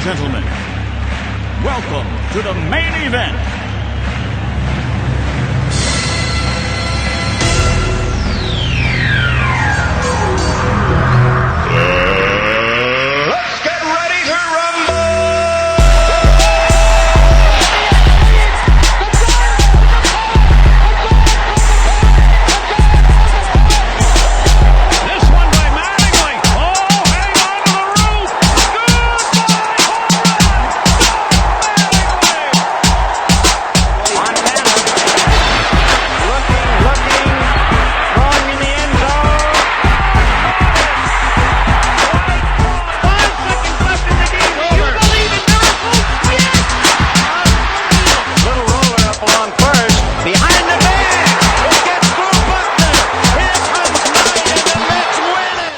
gentlemen, welcome to the main event. Let's get ready to rumble! This one by Mattingly. Oh, hang on to the roof. Goodbye, home run. Montana looking, throwing in the end zone. 5 seconds left in the game. Do you believe in miracles? Yes! Little roller up along first. Behind the bag. It gets through Buckner. Here comes Knight, and the Mets win it.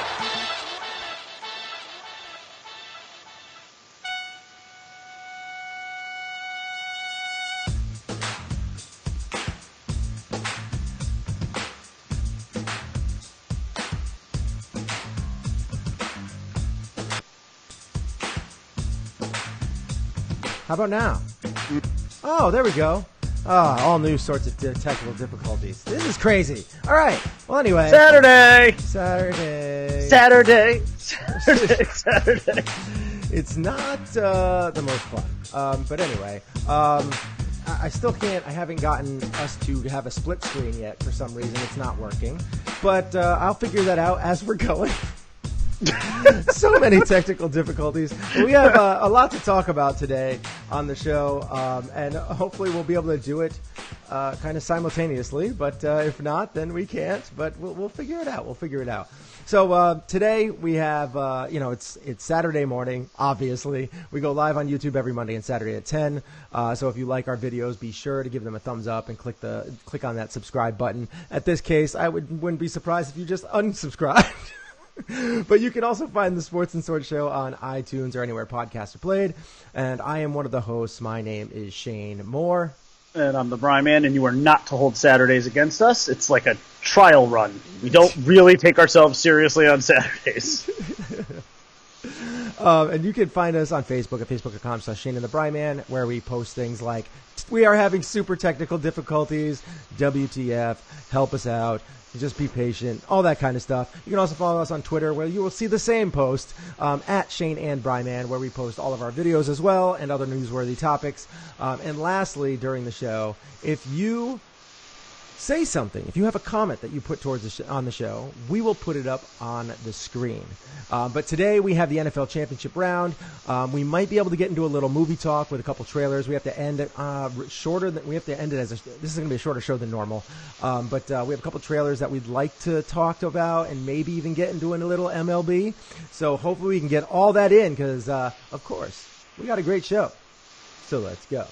How about now? Oh, there we go. All new sorts of technical difficulties. This is crazy. All right. Well, anyway. Saturday. It's not the most fun. But anyway, I still can't. I haven't gotten us to have a split screen yet for some reason. It's not working. But I'll figure that out as we're going. So many technical difficulties. We have a lot to talk about today on the show, and hopefully we'll be able to do it kind of simultaneously. But if not, then we can't. But we'll figure it out. We'll figure it out. So today we have, it's Saturday morning. Obviously, we go live on YouTube every Monday and Saturday at 10. So if you like our videos, be sure to give them a thumbs up and click on that subscribe button. At this case, I wouldn't be surprised if you just unsubscribed. But you can also find the Sports and Sword Show on iTunes or anywhere podcasts are played. And I am one of the hosts. My name is Shane Moore. And I'm the Bry Man, and you are not to hold Saturdays against us. It's like a trial run. We don't really take ourselves seriously on Saturdays. And you can find us on Facebook at facebook.com/Shane and the Bry Man, where we post things like, we are having super technical difficulties, WTF, help us out, just be patient, all that kind of stuff. You can also follow us on Twitter, where you will see the same post at Shane and Bryman, where we post all of our videos as well and other newsworthy topics. And lastly, during the show, if you say something, if you have a comment that you put towards on the show, we will put it up on the screen. But today we have the NFL Championship round. We might be able to get into a little movie talk with a couple trailers. We have to end it shorter. We have to end it as this is going to be a shorter show than normal. But we have a couple trailers that we'd like to talk about and maybe even get into a little MLB. So hopefully we can get all that in because, of course, we got a great show. So let's go.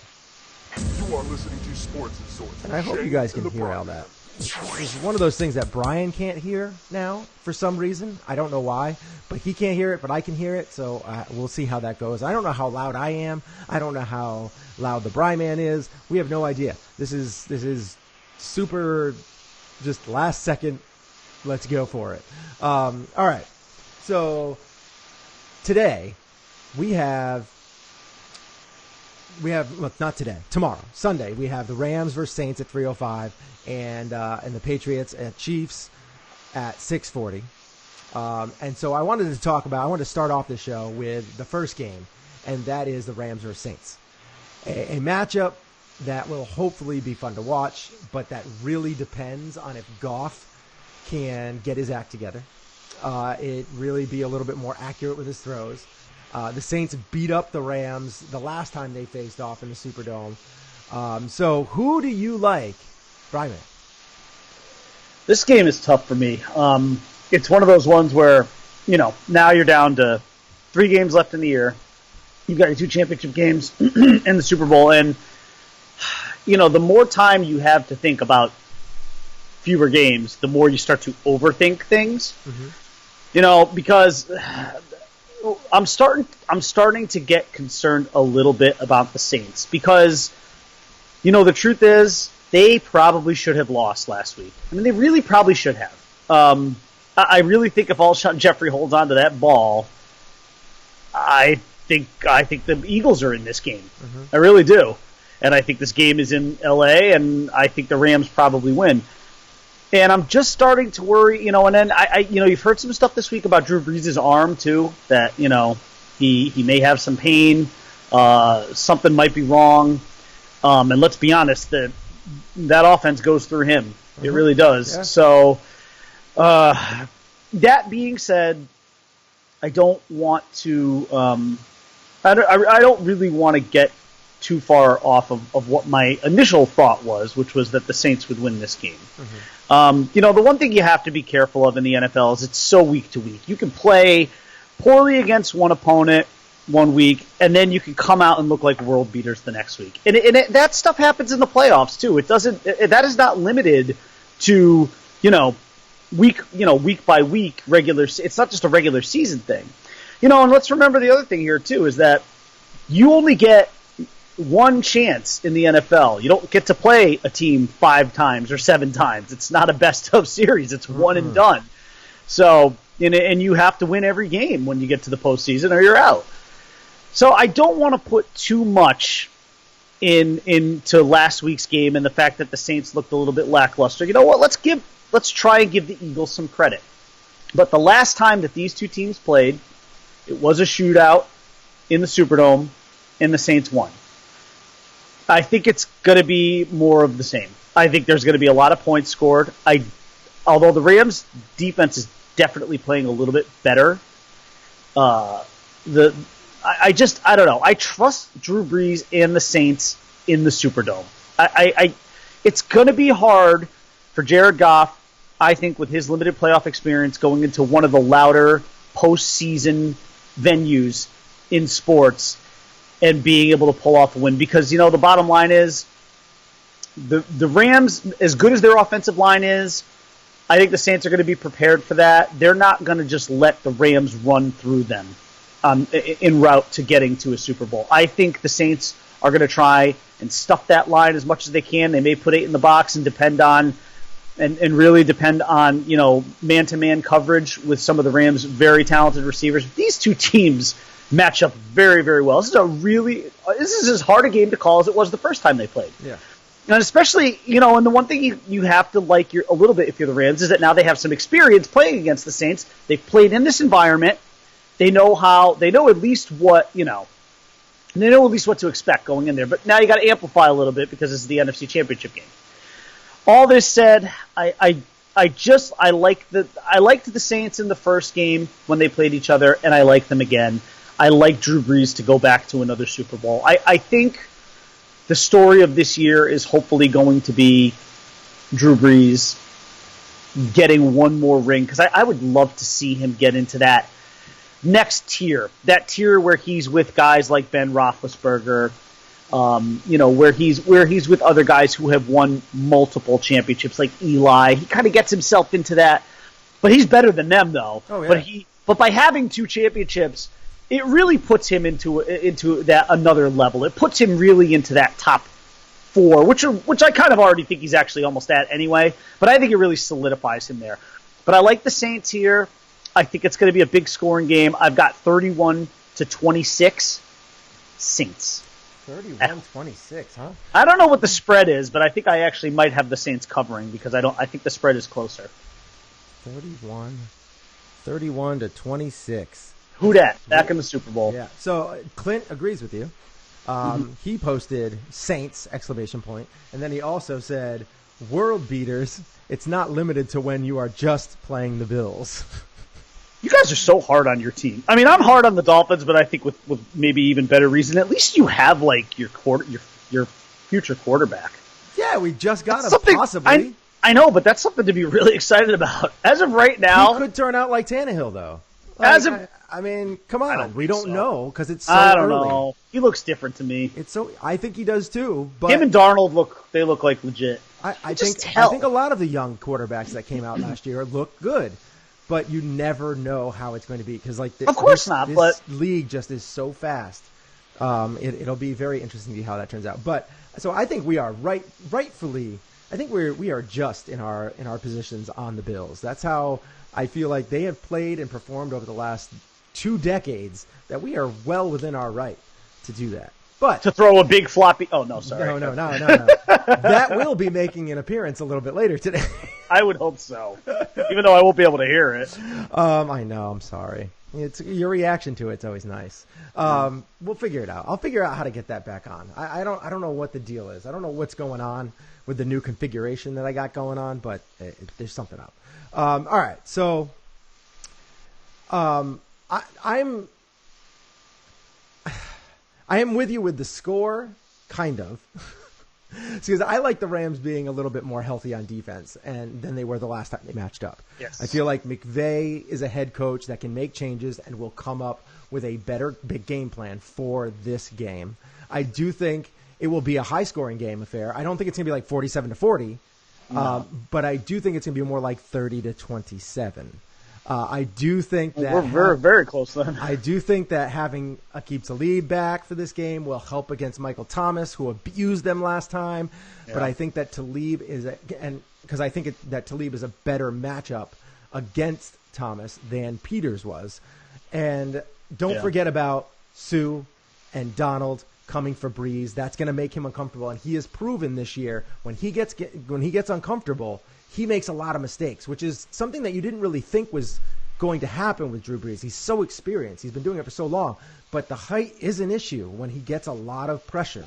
You are listening to Sports and Swords. And I hope you guys can hear all that. It's one of those things that Brian can't hear now for some reason. I don't know why, but he can't hear it, but I can hear it. So we'll see how that goes. I don't know how loud I am. I don't know how loud the Bry Man is. We have no idea. This is super, just last second. Let's go for it. All right. So today we have. Not today, tomorrow, Sunday, we have the Rams versus Saints at 3:05 and the Patriots at Chiefs at 6:40. And so I wanted to start off the show with the first game, and that is the Rams versus Saints. A matchup that will hopefully be fun to watch, but that really depends on if Goff can get his act together. It really be a little bit more accurate with his throws. The Saints beat up the Rams the last time they faced off in the Superdome. So who do you like, Brian? This game is tough for me. It's one of those ones where, now you're down to 3 games left in the year. You've got your 2 championship games and the Super Bowl. And, the more time you have to think about fewer games, the more you start to overthink things. Mm-hmm. Because I'm starting to get concerned a little bit about the Saints because, the truth is they probably should have lost last week. I mean, they really probably should have. I really think if Alshon Jeffrey holds on to that ball, I think the Eagles are in this game. I really do. And I think this game is in LA, and I think the Rams probably win. And I'm just starting to worry, and then you've heard some stuff this week about Drew Brees' arm too, that, he may have some pain, something might be wrong. And let's be honest, that offense goes through him. It really does. Yeah. So, that being said, I don't want to, I don't really want to get too far off of what my initial thought was, which was that the Saints would win this game. The one thing you have to be careful of in the NFL is it's so week to week. You can play poorly against one opponent one week, and then you can come out and look like world beaters the next week. And that stuff happens in the playoffs too. That is not limited to, week by week regular. It's not just a regular season thing. And let's remember the other thing here too is that you only get one chance in the NFL. You don't get to play a team 5 times or 7 times. It's not a best of series. It's one and done. So, and you have to win every game when you get to the postseason or you're out. So I don't want to put too much into last week's game and the fact that the Saints looked a little bit lackluster. You know what? Let's try and give the Eagles some credit. But the last time that these two teams played, it was a shootout in the Superdome, and the Saints won. I think it's going to be more of the same. I think there's going to be a lot of points scored. Although the Rams' defense is definitely playing a little bit better, I don't know. I trust Drew Brees and the Saints in the Superdome. It's going to be hard for Jared Goff, I think, with his limited playoff experience, going into one of the louder postseason venues in sports and being able to pull off a win. Because, the bottom line is the Rams, as good as their offensive line is, I think the Saints are going to be prepared for that. They're not going to just let the Rams run through them en route to getting to a Super Bowl. I think the Saints are going to try and stuff that line as much as they can. They may put 8 in the box and really depend on, man-to-man coverage with some of the Rams' very talented receivers. These two teams match up very, very well. This is as hard a game to call as it was the first time they played. Yeah. And especially, and the one thing you have to like a little bit if you're the Rams is that now they have some experience playing against the Saints. They've played in this environment. They know at least what to expect going in there. But now you got to amplify a little bit because this is the NFC Championship game. All this said, I liked the Saints in the first game when they played each other, and I like them again. I like Drew Brees to go back to another Super Bowl. I think the story of this year is hopefully going to be Drew Brees getting one more ring, because I would love to see him get into that next tier, that tier where he's with guys like Ben Roethlisberger, where he's with other guys who have won multiple championships, like Eli. He kind of gets himself into that, but he's better than them, though. Oh, yeah. But by having 2 championships, it really puts him into that another level. It puts him really into that top 4, which I kind of already think he's actually almost at anyway. But I think it really solidifies him there. But I like the Saints here. I think it's going to be a big scoring game. I've got 31-26 Saints. 31-26, huh? I don't know what the spread is, but I think I actually might have the Saints covering because I think the spread is closer. 31-26. Who dat? Back in the Super Bowl. Yeah. So Clint agrees with you. He posted Saints ! And then he also said, "World beaters. It's not limited to when you are just playing the Bills." You guys are so hard on your team. I mean, I'm hard on the Dolphins, but I think with maybe even better reason. At least you have like your future quarterback. Yeah, we just got him. Possibly. I know, but that's something to be really excited about. As of right now, he could turn out like Tannehill, though. I mean, come on. We don't know because it's so early. I don't know. He looks different to me. I think he does too. But him and Darnold look like legit. I think a lot of the young quarterbacks that came out last year look good. But you never know how it's going to be because, this league just is so fast. It'll be very interesting to see how that turns out. But so I think we are rightfully. I think we are just in our positions on the Bills. That's how I feel like they have played and performed over the last 2 decades that we are well within our right to do that. But to throw a big floppy. Oh no, sorry. No. That will be making an appearance a little bit later today. I would hope so, even though I won't be able to hear it. I know. I'm sorry. It's your reaction to it's always nice. We'll figure it out. I'll figure out how to get that back on. I don't know what the deal is. I don't know what's going on with the new configuration that I got going on, but there's something up. All right. So, I am with you with the score, kind of. Because I like the Rams being a little bit more healthy on defense than they were the last time they matched up. Yes. I feel like McVay is a head coach that can make changes and will come up with a better big game plan for this game. I do think it will be a high-scoring game affair. I don't think it's going to be like 47-40, but I do think it's going to be more like 30-27. I do think that we're very, very close then. I do think that having Aqib Talib back for this game will help against Michael Thomas, who abused them last time. Yeah. But I think that Talib that Talib is a better matchup against Thomas than Peters was. And don't forget about Sue and Donald coming for Breeze. That's going to make him uncomfortable, and he has proven this year when he gets uncomfortable, he makes a lot of mistakes, which is something that you didn't really think was going to happen with Drew Brees. He's so experienced. He's been doing it for so long. But the height is an issue when he gets a lot of pressure.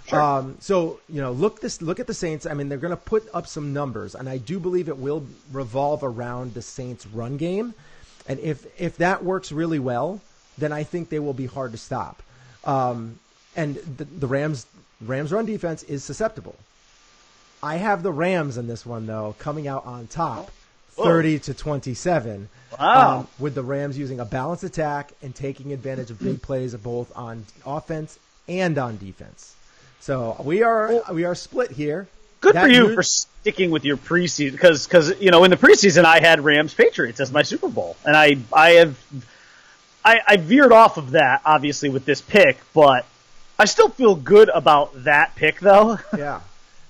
Sure. So, look at the Saints. I mean, they're going to put up some numbers, and I do believe it will revolve around the Saints' run game. And if that works really well, then I think they will be hard to stop. And the Rams' run defense is susceptible. I have the Rams in this one, though, coming out on top, 30-27. Wow. With the Rams using a balanced attack and taking advantage of big plays both on offense and on defense. So we are split here. Good for you for sticking with your preseason, because in the preseason I had Rams Patriots as my Super Bowl, and I veered off of that obviously with this pick, but I still feel good about that pick though. Yeah.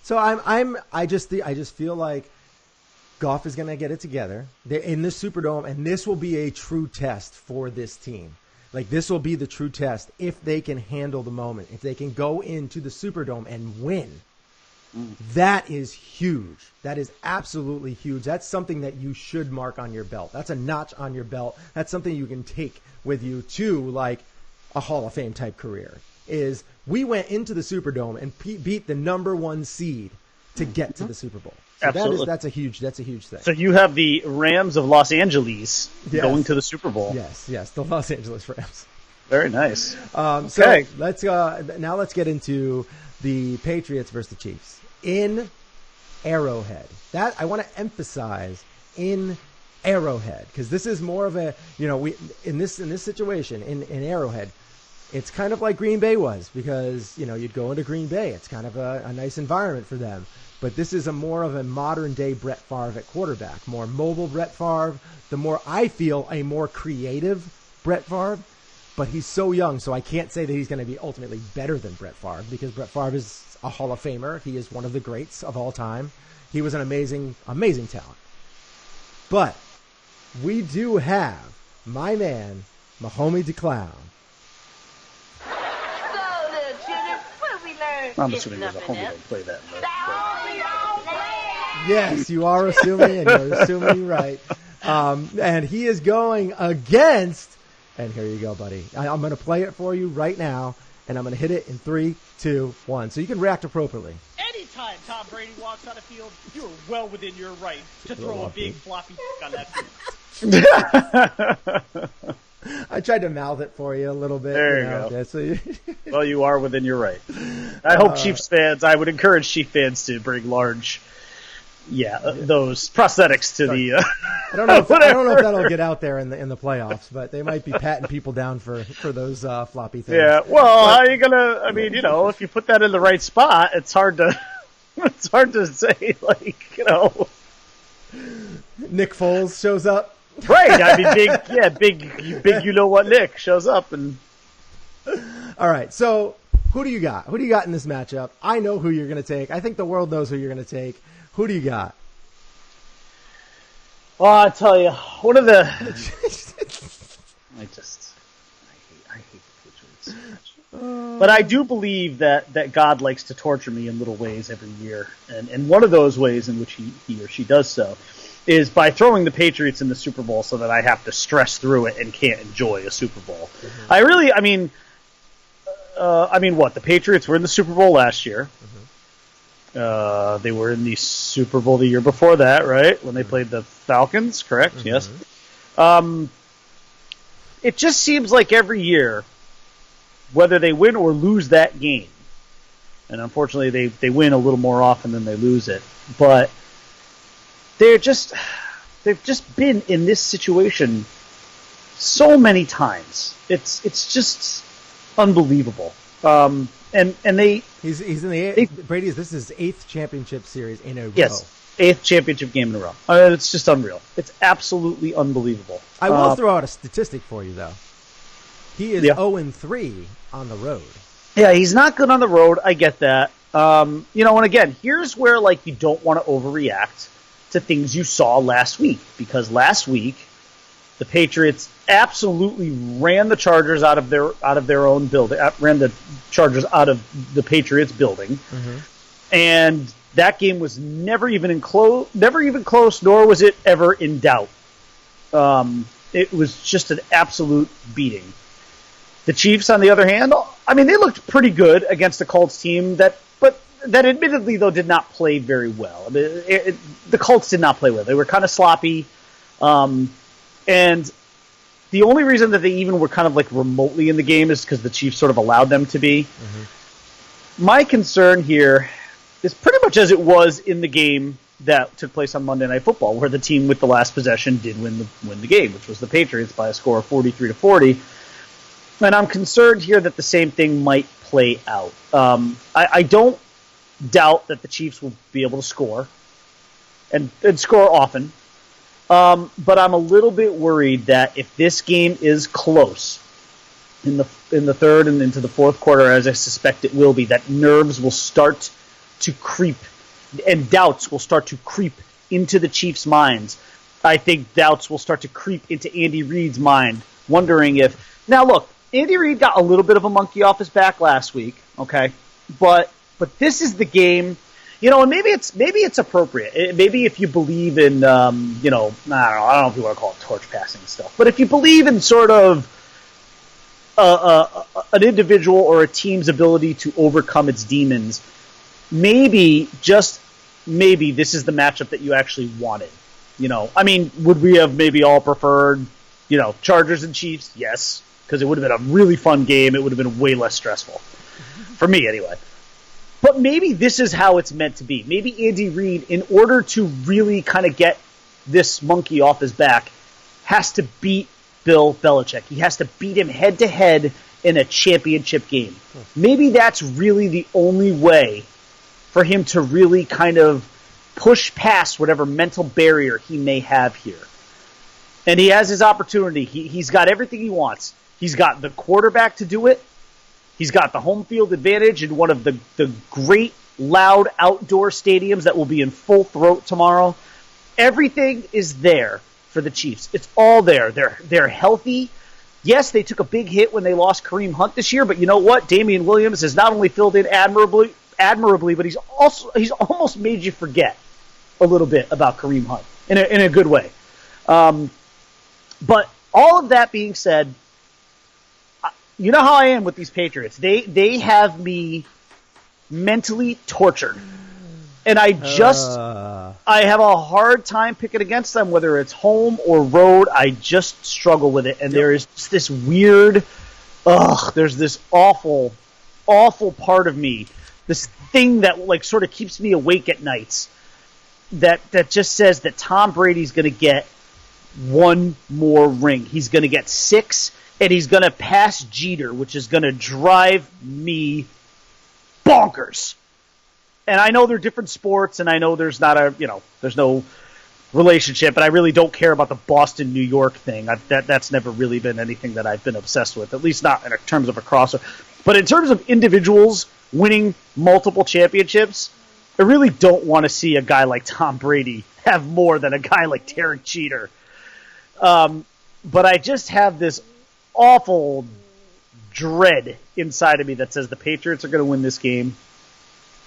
So I just feel like Goff is going to get it together. They're in the Superdome, and this will be a true test for this team. Like, this will be the true test if they can handle the moment, if they can go into the Superdome and win. That is huge. That is absolutely huge. That's something that you should mark on your belt. That's a notch on your belt. That's something you can take with you to, like, a Hall of Fame type career. Is we went into the Superdome and beat the number 1 seed to get to the Super Bowl. So absolutely. That's a huge thing. So you have the Rams of Los Angeles going to the Super Bowl. Yes, the Los Angeles Rams. Very nice. Okay. So let's get into the Patriots versus the Chiefs in Arrowhead. That I want to emphasize in Arrowhead, because this is more of a in this situation in Arrowhead. It's kind of like Green Bay was, because, you'd go into Green Bay. It's kind of a nice environment for them. But this is more of a modern-day Brett Favre at quarterback, more mobile Brett Favre, I feel, a more creative Brett Favre. But he's so young, so I can't say that he's going to be ultimately better than Brett Favre, because Brett Favre is a Hall of Famer. He is one of the greats of all time. He was an amazing, amazing talent. But we do have my man, Mahomie the Clown. I'm assuming there's a homie that play that. Yes, you are assuming, and you're assuming right. And he is going against, and here you go, buddy. I'm going to play it for you right now, and I'm going to hit it in 3, 2, 1. So you can react appropriately. Anytime Tom Brady walks on the field, you are well within your right to throw a big floppy on that field. I tried to mouth it for you a little bit. There you go. Yeah, so well, you are within your right. I hope I would encourage Chiefs fans to bring large, those prosthetics to the. I don't know if that'll get out there in the playoffs, but they might be patting people down for those floppy things. Yeah, well, how are you gonna? I mean, if you put that in the right spot, it's hard to say, Nick Foles shows up. Right, I mean, big, you know what, Nick shows up and. All right, so who do you got? Who do you got in this matchup? I know who you're going to take. I think the world knows who you're going to take. Who do you got? Well, I tell you, one of the. But I do believe that God likes to torture me in little ways every year. And one of those ways in which he or she does so is by throwing the Patriots in the Super Bowl so that I have to stress through it and can't enjoy a Super Bowl. Mm-hmm. I mean, what? The Patriots were in the Super Bowl last year. Mm-hmm. They were in the Super Bowl the year before that, right? When they played the Falcons, correct? Mm-hmm. Yes. It just seems like every year, whether they win or lose that game, and unfortunately they win a little more often than they lose it, but they've just been in this situation so many times. It's just unbelievable. And they he's in the Brady's. This is his 8th championship series in a row. Yes, 8th championship game in a row. It's just unreal. It's absolutely unbelievable. I will throw out a statistic for you though. He is 0-3 on the road. Yeah, he's not good on the road. I get that. And again, here's where you don't want to overreact to things you saw last week, because last week the Patriots absolutely ran the Chargers out of their own building, ran the Chargers out of the Patriots building, and that game was never even close, nor was it ever in doubt. It was just an absolute beating. The Chiefs, on the other hand, they looked pretty good against a Colts team that admittedly, though, did not play very well. The Colts did not play well. They were kind of sloppy. And the only reason that they even were kind of remotely in the game is because the Chiefs sort of allowed them to be. Mm-hmm. My concern here is pretty much as it was in the game that took place on Monday Night Football, where the team with the last possession did win the game, which was the Patriots by a score of 43-40. And I'm concerned here that the same thing might play out. I don't doubt that the Chiefs will be able to score and score often. But I'm a little bit worried that if this game is close in the third and into the fourth quarter, as I suspect it will be, that nerves will start to creep and doubts will start to creep into the Chiefs' minds. I think doubts will start to creep into Andy Reid's mind, wondering if... Now, look, Andy Reid got a little bit of a monkey off his back last week, okay? But this is the game, and maybe it's appropriate. Maybe if you believe in, I don't know if you want to call it torch passing stuff, but if you believe in sort of an individual or a team's ability to overcome its demons, maybe, just maybe, this is the matchup that you actually wanted. Would we have maybe all preferred, Chargers and Chiefs? Yes, because it would have been a really fun game. It would have been way less stressful. For me, anyway. But maybe this is how it's meant to be. Maybe Andy Reid, in order to really kind of get this monkey off his back, has to beat Bill Belichick. He has to beat him head-to-head in a championship game. Maybe that's really the only way for him to really kind of push past whatever mental barrier he may have here. And he has his opportunity. He's got everything he wants. He's got the quarterback to do it. He's got the home field advantage in one of the great, loud outdoor stadiums that will be in full throat tomorrow. Everything is there for the Chiefs. It's all there. They're healthy. Yes, they took a big hit when they lost Kareem Hunt this year, but you know what? Damian Williams has not only filled in admirably, but he's almost made you forget a little bit about Kareem Hunt in a good way. But all of that being said, you know how I am with these Patriots. They have me mentally tortured. And I have a hard time picking against them, whether it's home or road. I just struggle with it. And there is this weird, there's this awful, awful part of me, this thing that sort of keeps me awake at nights, that just says that Tom Brady's going to get one more ring. He's going to get 6, and he's going to pass Jeter, which is going to drive me bonkers. And I know they're different sports, and I know there's not there's no relationship, and I really don't care about the Boston, New York thing. That's never really been anything that I've been obsessed with, at least not in terms of a crossover. But in terms of individuals winning multiple championships, I really don't want to see a guy like Tom Brady have more than a guy like Derek Jeter. But I just have this awful dread inside of me that says the Patriots are going to win this game.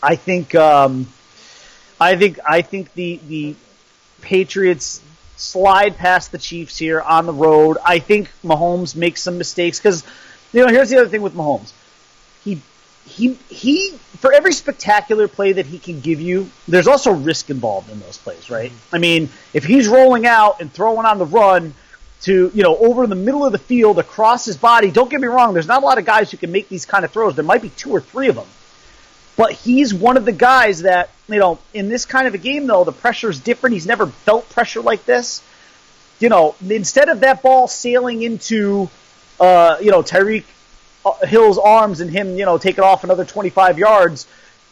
I think the Patriots slide past the Chiefs here on the road. I think Mahomes makes some mistakes because, here's the other thing with Mahomes. He for every spectacular play that he can give you, there's also risk involved in those plays, right? I mean, if he's rolling out and throwing on the run to, over in the middle of the field across his body, don't get me wrong, there's not a lot of guys who can make these kind of throws. There might be 2 or 3 of them. But he's one of the guys that, in this kind of a game, though, the pressure is different. He's never felt pressure like this. Instead of that ball sailing into, Tyreek Hill's arms and him, take it off another 25 yards,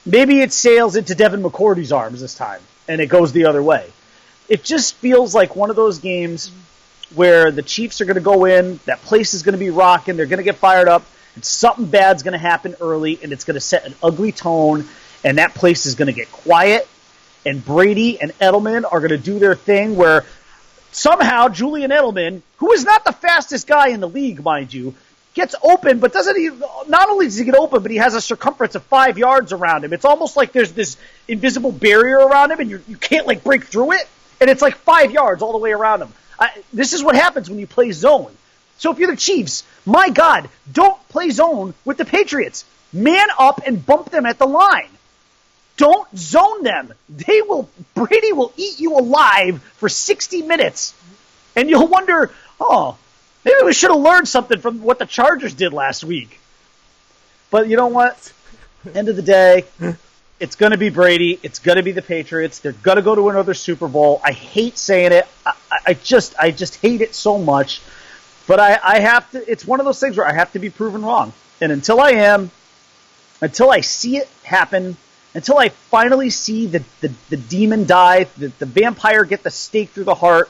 maybe it sails into Devin McCourty's arms this time, and it goes the other way. It just feels like one of those games where the Chiefs are going to go in, that place is going to be rocking, they're going to get fired up, and something bad's going to happen early, and it's going to set an ugly tone, and that place is going to get quiet, and Brady and Edelman are going to do their thing where somehow Julian Edelman, who is not the fastest guy in the league, mind you, gets open, but not only does he get open, but he has a circumference of 5 yards around him. It's almost like there's this invisible barrier around him, and you can't, break through it, and it's 5 yards all the way around him. This is what happens when you play zone. So if you're the Chiefs, my God, don't play zone with the Patriots. Man up and bump them at the line. Don't zone them. Brady will eat you alive for 60 minutes. And you'll wonder, maybe we should have learned something from what the Chargers did last week. But you know what? End of the day, it's going to be Brady. It's going to be the Patriots. They're going to go to another Super Bowl. I hate saying it. I just hate it so much. But I have to. It's one of those things where I have to be proven wrong. And until I see it happen, until I finally see the demon die, the vampire get the stake through the heart,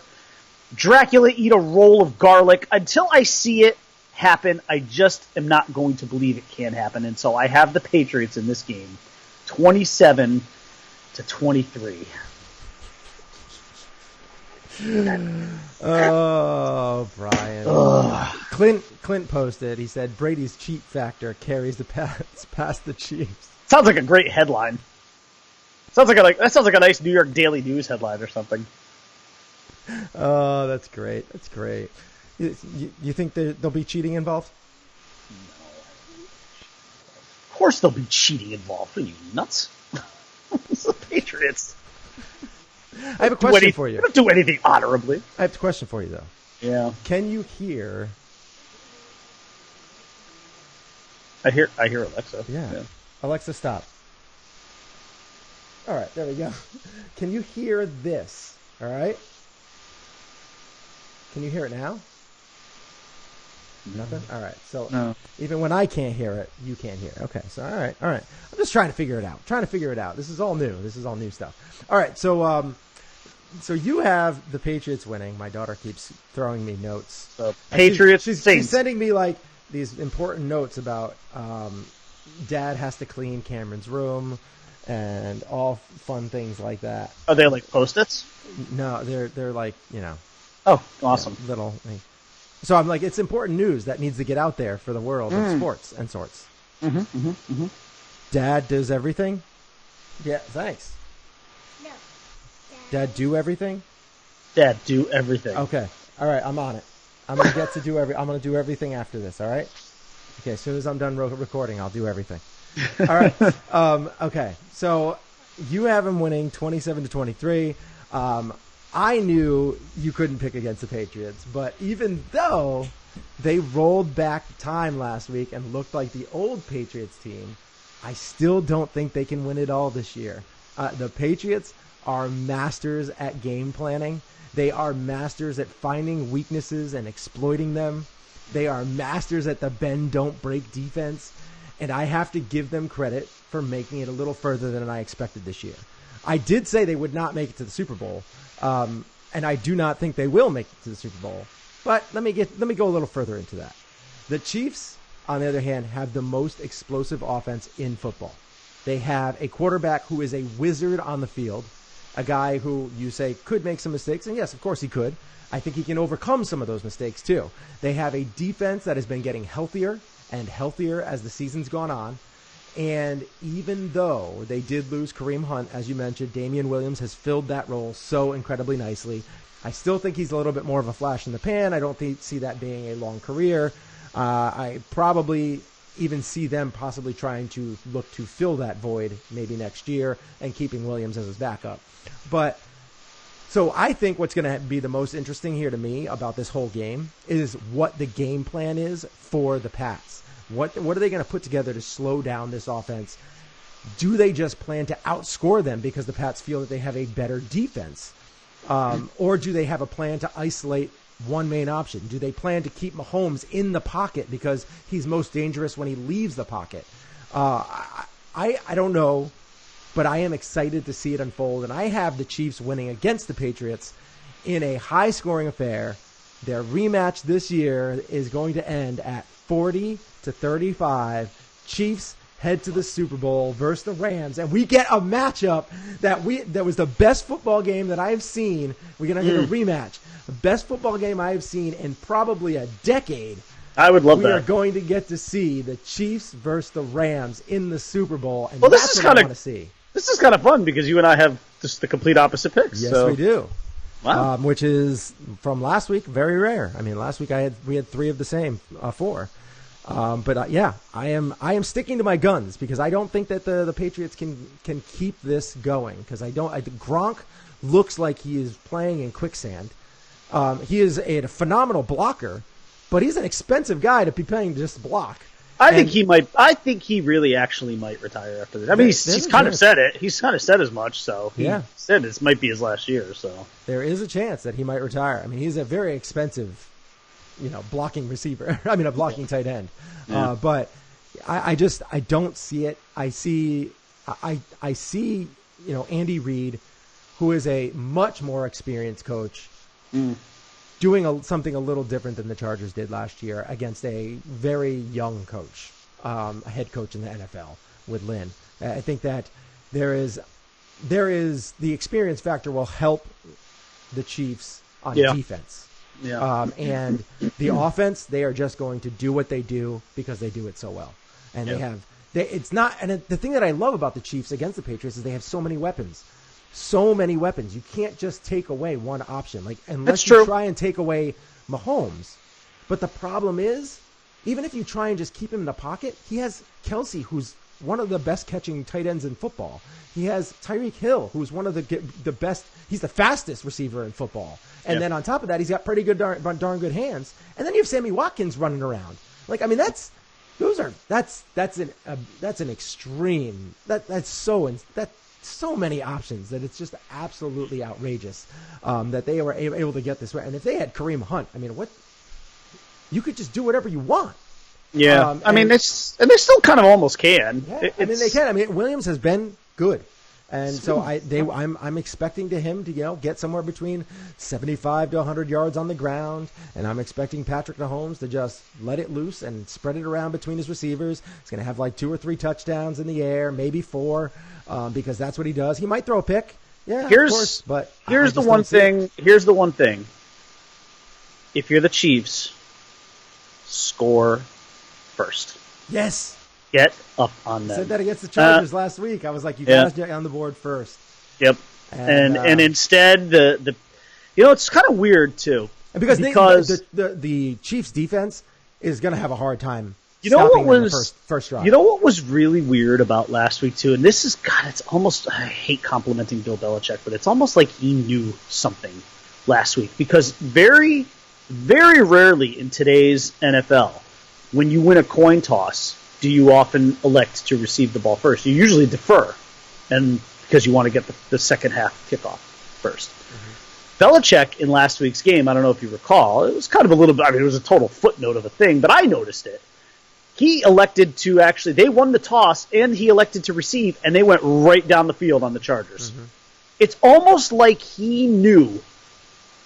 Dracula eat a roll of garlic, until I see it happen, I just am not going to believe it can happen. And so I have the Patriots in this game, 27-23. Oh, Brian. Clint posted, he said, Brady's cheat factor carries the past the Chiefs. Sounds like a great headline. That sounds like a nice New York Daily News headline or something. Oh, that's great. That's great. You think there'll be cheating involved? No. Of course there'll be cheating involved. Are you nuts? It's the Patriots. I have a question for you. They don't do anything honorably. I have a question for you, though. Yeah. Can you hear... I hear Alexa. Yeah. Alexa, stop. All right, there we go. Can you hear this? All right? Can you hear it now? Nothing? All right. So no. Even when I can't hear it, you can't hear it. Okay. So all right. I'm just trying to figure it out. This is all new. This is all new stuff. All right. So you have the Patriots winning. My daughter keeps throwing me notes. So Patriots. She's sending me these important notes about Dad has to clean Cameron's room and all fun things like that. Are they like Post-its? No, they're like, Oh, awesome. Little. So I'm like, it's important news that needs to get out there for the world of sports and sorts. Dad does everything? Yeah, thanks. No. Dad do everything? Dad do everything. Okay. All right, I'm on it. I'm going to get to I'm going to do everything after this, all right? Okay, as soon as I'm done recording, I'll do everything. All right. Okay. So you have him winning 27-23. I knew you couldn't pick against the Patriots, but even though they rolled back time last week and looked like the old Patriots team, I still don't think they can win it all this year. The Patriots are masters at game planning. They are masters at finding weaknesses and exploiting them. They are masters at the bend, don't break defense. And I have to give them credit for making it a little further than I expected this year. I did say they would not make it to the Super Bowl. And I do not think they will make it to the Super Bowl. But let me go a little further into that. The Chiefs, on the other hand, have the most explosive offense in football. They have a quarterback who is a wizard on the field, a guy who you say could make some mistakes, and yes, of course he could. I think he can overcome some of those mistakes too. They have a defense that has been getting healthier and healthier as the season's gone on. And even though they did lose Kareem Hunt, as you mentioned, Damian Williams has filled that role so incredibly nicely. I still think he's a little bit more of a flash in the pan. I don't see that being a long career. I probably even see them possibly trying to look to fill that void maybe next year and keeping Williams as his backup. But so I think what's going to be the most interesting here to me about this whole game is what the game plan is for the Pats. What are they going to put together to slow down this offense? Do they just plan to outscore them because the Pats feel that they have a better defense? Or do they have a plan to isolate one main option? Do they plan to keep Mahomes in the pocket because he's most dangerous when he leaves the pocket? I don't know, but I am excited to see it unfold. And I have the Chiefs winning against the Patriots in a high-scoring affair. Their rematch this year is going to end at 40-35. Chiefs head to the Super Bowl versus the Rams, and we get a matchup that was the best football game that I've seen. We're going to get a rematch. The best football game I've seen in probably a decade. I would love that. We are going to get to see the Chiefs versus the Rams in the Super Bowl, and well, that's what I want to see. This is kind of fun because you and I have just the complete opposite picks. Yes, we do. Wow. Which is, from last week, very rare. I mean, last week we had 3 of the same, 4. Yeah, I am sticking to my guns because I don't think that the Patriots can keep this going because Gronk looks like he is playing in quicksand. He is a phenomenal blocker, but he's an expensive guy to be paying to just block. I think he really actually might retire after this. I mean, he's kind of said it. He's kind of said as much. So he said this might be his last year. So there is a chance that he might retire. I mean, he's a very expensive, blocking receiver. I mean, a blocking tight end. Yeah. But I don't see it. I see, Andy Reid, who is a much more experienced coach, doing something a little different than the Chargers did last year against a very young coach, a head coach in the NFL with Lynn. I think that there is the experience factor will help the Chiefs on defense. Yeah. And the offense, they are just going to do what they do because they do it so well. And the thing that I love about the Chiefs against the Patriots is they have so many weapons. So many weapons. You can't just take away one option. Unless you try and take away Mahomes. But the problem is, even if you try and just keep him in the pocket, he has Kelsey, who's one of the best catching tight ends in football. He has Tyreek Hill, who's one of the best. He's the fastest receiver in football. And then on top of that, he's got pretty good, darn good hands. And then you have Sammy Watkins running around. That's an extreme. That's so many options that it's just absolutely outrageous that they were able to get this way. And if they had Kareem Hunt, I mean, you could just do whatever you want. Yeah, they still kind of almost can. Yeah, they can. I mean, Williams has been good, and so I'm expecting him to get somewhere between 75 to 100 yards on the ground, and I'm expecting Patrick Mahomes to just let it loose and spread it around between his receivers. He's going to have 2 or 3 touchdowns in the air, maybe 4, because that's what he does. He might throw a pick, of course. But here's the one thing. Here's the one thing. If you're the Chiefs, score first. Yes. Get up on them. I said that against the Chargers last week. I was like, you guys get on the board first. Yep. And instead, it's kind of weird too. Because the Chiefs defense is going to have a hard time stopping them in the first drive. You know what was really weird about last week too? And this is, it's almost, I hate complimenting Bill Belichick, but it's almost like he knew something last week. Because very, very rarely in today's NFL, when you win a coin toss, do you often elect to receive the ball first? You usually defer, and because you want to get the second half kickoff first. Mm-hmm. Belichick in last week's game, I don't know if you recall, it was kind of it was a total footnote of a thing, but I noticed it. He elected to they won the toss, and he elected to receive, and they went right down the field on the Chargers. Mm-hmm. It's almost like he knew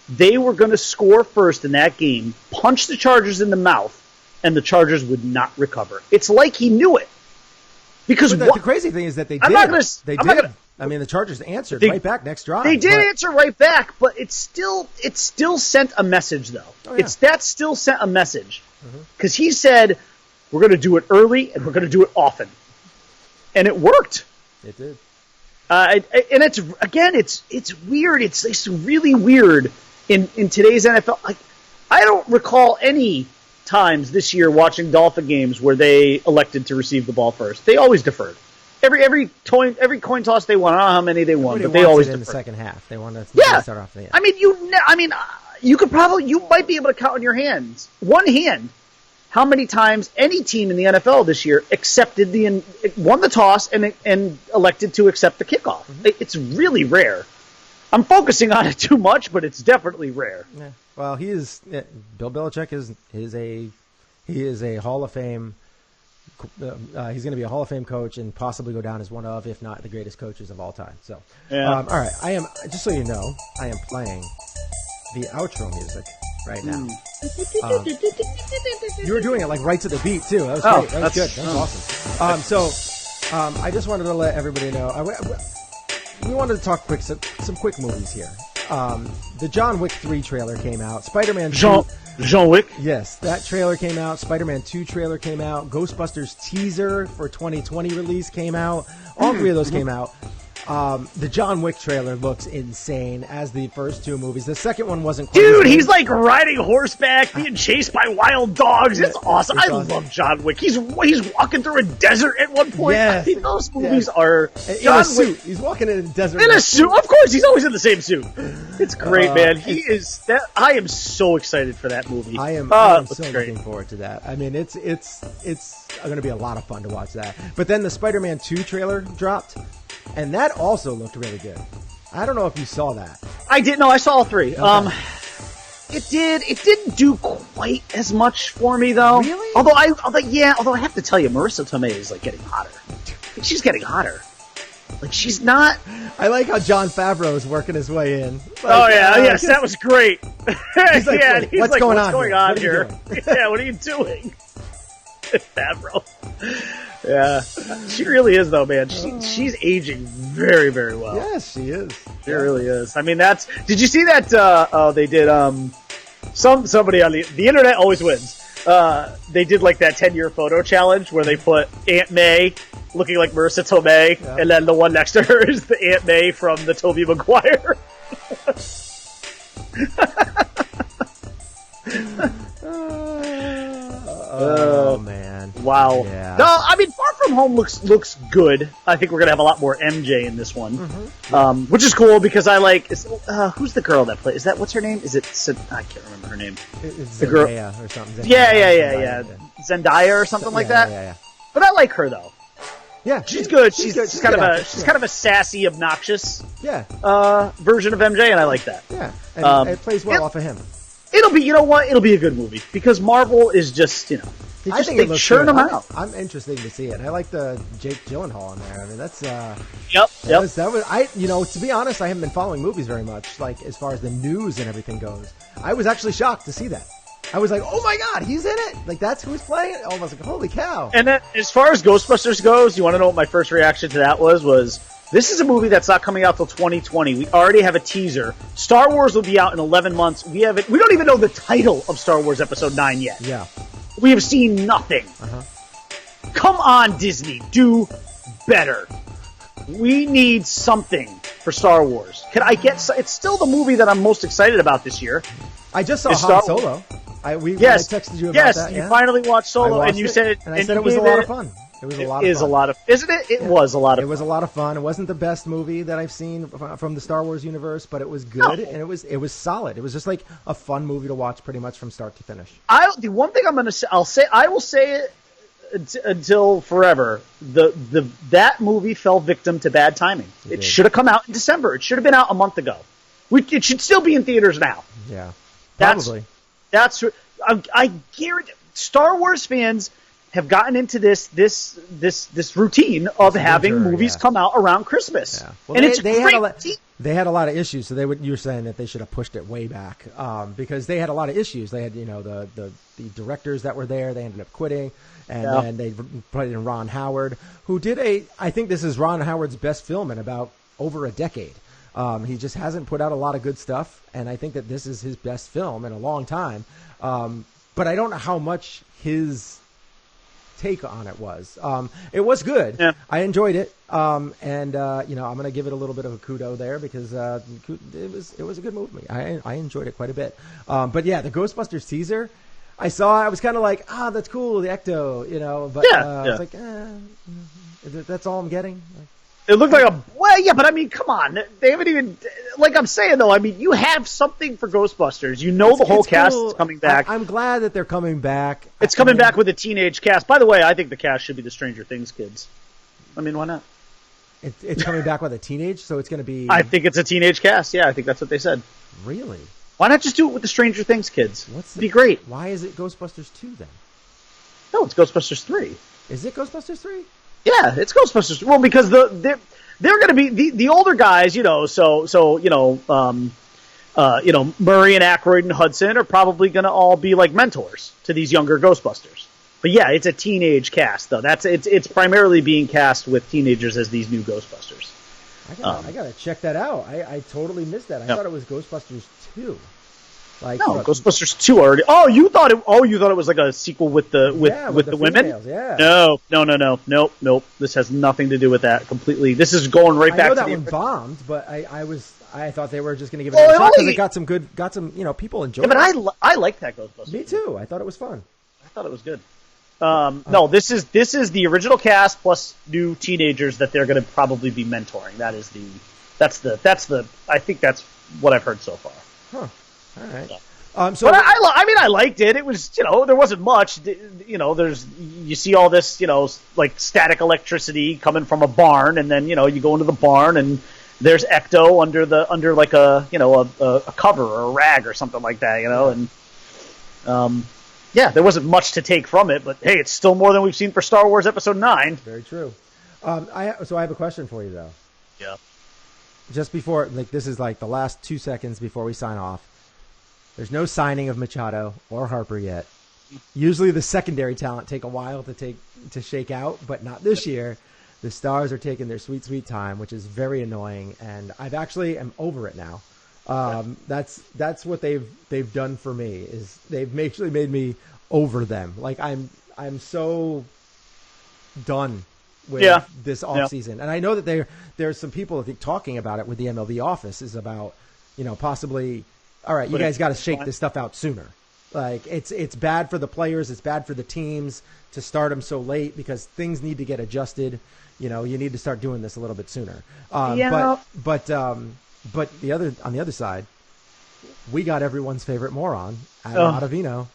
they were going to score first in that game, punch the Chargers in the mouth, and the Chargers would not recover. It's like he knew it. Because the crazy thing is that they did. I mean, the Chargers answered right back next drive. They did answer right back, but it still sent a message, though. Oh, yeah. That still sent a message. Because he said, We're going to do it early, and we're going to do it often. And it worked. It did. And it's weird. It's really weird in today's NFL. Like, I don't recall any times this year watching Dolphin games where they elected to receive the ball first. They always deferred. Every coin toss they won. I don't know how many they won, but they always deferred. In the second half. They wanted to start off the end. I mean, you might be able to count on your hands, one hand, how many times any team in the NFL this year won the toss and elected to accept the kickoff. Mm-hmm. It's really rare. I'm focusing on it too much, but it's definitely rare. Yeah. Well, Bill Belichick is a Hall of Fame. He's going to be a Hall of Fame coach and possibly go down as one of, if not the greatest coaches of all time. So, all right, I am, just so you know, I am playing the outro music right now. You were doing it like right to the beat too. That was great. That was good. That was awesome. I just wanted to let everybody know. We wanted to talk some quick movies here. The John Wick 3 trailer came out. Spider-Man 2. Jean Wick? Yes, that trailer came out. Spider-Man 2 trailer came out. Ghostbusters teaser for 2020 release came out. All three of those came out. The John Wick trailer looks insane, as the first two movies. The second one wasn't quite. Dude, he's like riding horseback, being chased by wild dogs. It's awesome. I love John Wick. He's walking through a desert at one point. Yes. I mean, those movies are in a suit. He's walking in a desert in a suit. Of course, he's always in the same suit. It's great, man. I am so excited for that movie. I am so looking forward to that. I mean, it's going to be a lot of fun to watch that. But then the Spider-Man 2 trailer dropped. And that also looked really good. I don't know if you saw that. I didn't know. I saw all three. Okay. It didn't do quite as much for me though. Really? Although I have to tell you, Marissa Tomei is like getting hotter. She's getting hotter. Like she's not. I like how Jon Favreau is working his way in. Yes, that was great. He's like, what's going on here? Yeah, what are you doing, Favreau? Yeah, she really is though, man. She's aging very, very well. Yes, she is. She really is. I mean, did you see that? They did. Somebody on the internet always wins. They did like that 10-year photo challenge where they put Aunt May looking like Marissa Tomei, and then the one next to her is the Aunt May from the Tobey Maguire. Oh man! Wow. Yeah. No, I mean Far From Home looks good. I think we're gonna have a lot more MJ in this one, which is cool because I like. Who's the girl that plays? Is that what's her name? Is it? I can't remember her name. It's the girl or something. Yeah. Zendaya or something like that. Yeah. But I like her though. Yeah, she's good. She's kind of a sassy, obnoxious version of MJ, and I like that. Yeah, and it plays well off of him. It'll be, you know what? It'll be a good movie because Marvel is just, they churn them out. I'm interested to see it. I like the Jake Gyllenhaal in there. I mean, that's Yep. That was to be honest, I haven't been following movies very much, like as far as the news and everything goes. I was actually shocked to see that. I was like, oh my god, he's in it! Like that's who's playing it. I was like, holy cow! And then, as far as Ghostbusters goes, you want to know what my first reaction to that was? This is a movie that's not coming out till 2020. We already have a teaser. Star Wars will be out in 11 months. We don't even know the title of Star Wars Episode 9 yet. Yeah. We have seen nothing. Come on, Disney. Do better. We need something for Star Wars. It's still the movie that I'm most excited about this year. I just saw Han Solo. I texted you about that. Yes, you finally watched Solo, and you said it. And I said it was a lot of fun. It was a lot of fun. Isn't it? It was a lot of fun. It was a lot of fun. It wasn't the best movie that I've seen from the Star Wars universe, but it was good, and it was solid. It was just like a fun movie to watch pretty much from start to finish. The one thing I will say it until forever. That movie fell victim to bad timing. It should have come out in December. It should have been out a month ago. It should still be in theaters now. Yeah, probably. I guarantee Star Wars fans have gotten into this routine of having movies come out around Christmas, well, and it's great. They had a lot of issues, so you're saying that they should have pushed it way back because they had a lot of issues. They had the directors that were there, they ended up quitting, and then they put in Ron Howard, who did I think this is Ron Howard's best film in about over a decade. He just hasn't put out a lot of good stuff, and I think that this is his best film in a long time. But I don't know how much his take on it was. It was good. Yeah. I enjoyed it. I'm going to give it a little bit of a kudo there because it was a good movie. I enjoyed it quite a bit. But yeah, the Ghostbusters teaser, I was kind of like, that's cool, the Ecto, but I was like, that's all I'm getting. It looked like but I mean, come on. They haven't even, like I'm saying though, I mean, you have something for Ghostbusters. You know the whole cast cool. is coming back. I'm glad that they're coming back. It's coming back with a teenage cast. By the way, I think the cast should be the Stranger Things kids. I mean, why not? It's coming back with a teenage, so it's going to be... I think it's a teenage cast. Yeah, I think that's what they said. Really? Why not just do it with the Stranger Things kids? It'd be great. Why is it Ghostbusters 2 then? No, it's Ghostbusters 3. Is it Ghostbusters 3? Yeah, it's Ghostbusters. Well, because they're going to be the older guys, Murray and Aykroyd and Hudson are probably going to all be like mentors to these younger Ghostbusters. But yeah, it's a teenage cast though. It's primarily being cast with teenagers as these new Ghostbusters. I gotta check that out. I totally missed that. I thought it was Ghostbusters 2. Ghostbusters 2 already. Oh, you thought it was like a sequel with the women? Females, yeah. No. Nope. This has nothing to do with that completely. This is going right back to that one bombed, but I thought they were just going to give it a shot because it got some people enjoyed it. But I like that Ghostbusters. Me too. I thought it was fun. I thought it was good. No, this is the original cast plus new teenagers that they're going to probably be mentoring. That's the I think that's what I've heard so far. Huh. All right. Yeah. But I liked it. It was, there wasn't much. You see all this, like static electricity coming from a barn, and then you go into the barn and there's Ecto under like a cover or a rag or something like that, and there wasn't much to take from it, but hey, it's still more than we've seen for Star Wars Episode 9. Very true. I have a question for you though. Yeah. Just before, this is like the last 2 seconds before we sign off. There's no signing of Machado or Harper yet. Usually the secondary talent take a while to shake out, but not this year. The Stars are taking their sweet, sweet time, which is very annoying, and I've actually am over it now. That's what they've done for me, is they've actually made me over them. Like I'm so done with this off season. And I know that there's some people I think talking about it with the MLB office is about, possibly, all right, you guys got to shake this stuff out sooner. Like it's bad for the players, it's bad for the teams to start them so late because things need to get adjusted. You need to start doing this a little bit sooner. But on the other side, we got everyone's favorite moron, Ottavino.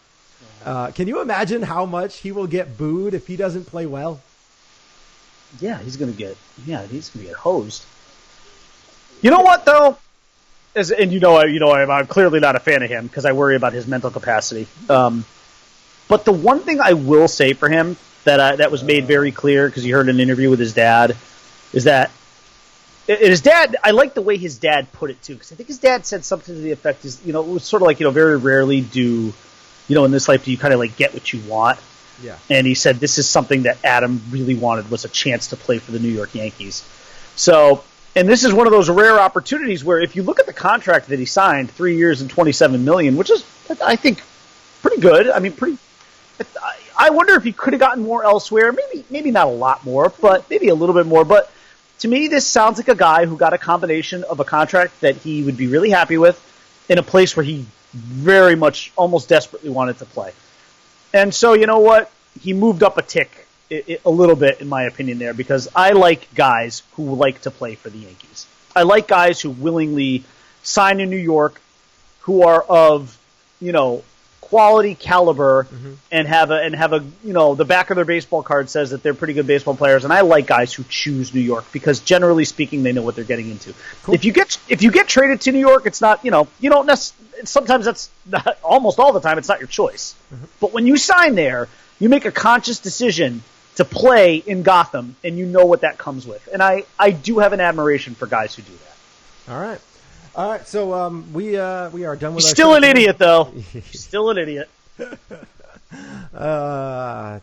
Can you imagine how much he will get booed if he doesn't play well? Yeah, he's gonna get hosed. You know what though? I'm clearly not a fan of him because I worry about his mental capacity. But the one thing I will say for him that was made very clear because you heard an interview with his dad is that his dad. I like the way his dad put it too because I think his dad said something to the effect is it was sort of like very rarely do in this life do you kind of like get what you want. Yeah. And he said this is something that Adam really wanted was a chance to play for the New York Yankees. So. And this is one of those rare opportunities where if you look at the contract that he signed, 3 years and $27 million, which is, I think, pretty good. I mean, I wonder if he could have gotten more elsewhere. Maybe not a lot more, but maybe a little bit more. But to me, this sounds like a guy who got a combination of a contract that he would be really happy with in a place where he very much, almost desperately wanted to play. And so, you know what? He moved up a tick. A little bit, in my opinion, there, because I like guys who like to play for the Yankees. I like guys who willingly sign in New York, who are of, quality caliber, and have the back of their baseball card says that they're pretty good baseball players. And I like guys who choose New York because, generally speaking, they know what they're getting into. Cool. If you get traded to New York, it's not you don't necessarily. Sometimes that's not, almost all the time it's not your choice. But when you sign there, you make a conscious decision to play in Gotham, and you know what that comes with. And I do have an admiration for guys who do that. All right. So we are done with. He's still an idiot, though. Still an idiot.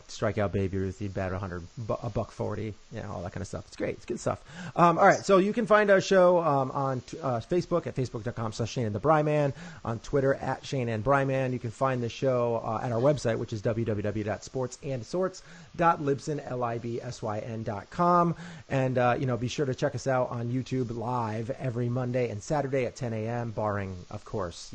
Strike out Babe Ruth, he'd bat 100, a buck 40, all that kind of stuff. It's great. It's good stuff. All right, so you can find our show on Facebook at facebook.com/Shane and the Bryman, on Twitter at Shane and Bryman. You can find the show at our website, which is www.sportsandsorts.libsyn.com. And, be sure to check us out on YouTube live every Monday and Saturday at 10 a.m., barring, of course,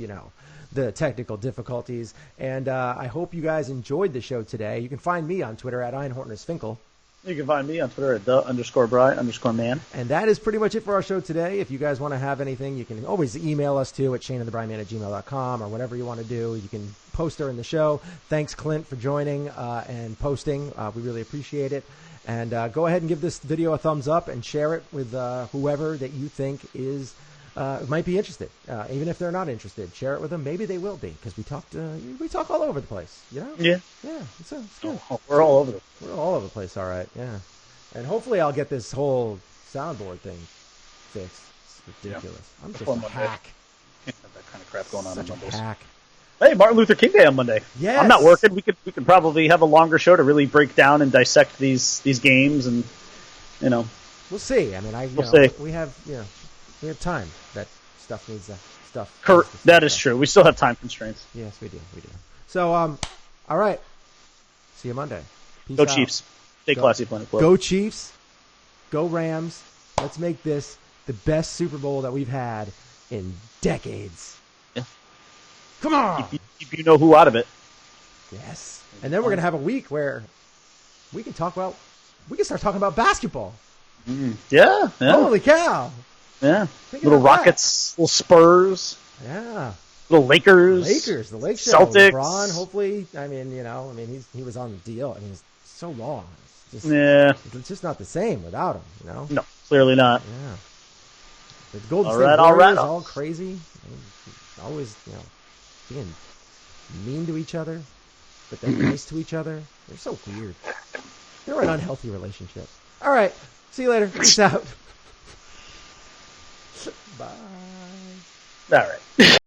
the technical difficulties. And I hope you guys enjoyed the show today. You can find me on Twitter at IronHortnersFinkel. You can find me on Twitter at _Bry_man. And that is pretty much it for our show today. If you guys want to have anything, you can always email us too at shaneandthebryman@gmail.com or whatever you want to do. You can post during the show. Thanks, Clint, for joining and posting. We really appreciate it. And go ahead and give this video a thumbs up and share it with whoever that you think is might be interested. Even if they're not interested, share it with them. Maybe they will be, because we talk all over the place. Yeah. It's good. We're all over. We're all over the place. All right. Yeah. And hopefully I'll get this whole soundboard thing fixed. It's ridiculous. Yeah. I'm just a hack. Can't have that kind of crap going on Such Mondays. a hack. Hey, Martin Luther King Day on Monday. Yes. I'm not working. We could probably have a longer show to really break down and dissect these games, and we'll see. I mean, we'll see. We have time. That stuff needs stuff. That is true. We still have time constraints. Yes, we do. So, all right. See you Monday. Peace Go out. Chiefs. Stay classy, Planet Club. Go Chiefs. Go Rams. Let's make this the best Super Bowl that we've had in decades. Yeah. Come on. Keep you know who out of it. Yes. And then we're going to have a week where we can start talking about basketball. Yeah. Holy cow. Yeah. Little Rockets, little Spurs. Yeah. Little Lakers. The Lakers. Celtics. LeBron, hopefully. He was on the deal. I mean, it's so long. It's just not the same without him, No, clearly not. Yeah. The Golden State Warriors, all crazy. Always, being mean to each other, but then nice to each other. They're so weird. They're an unhealthy relationship. All right. See you later. Peace out. Bye. All right.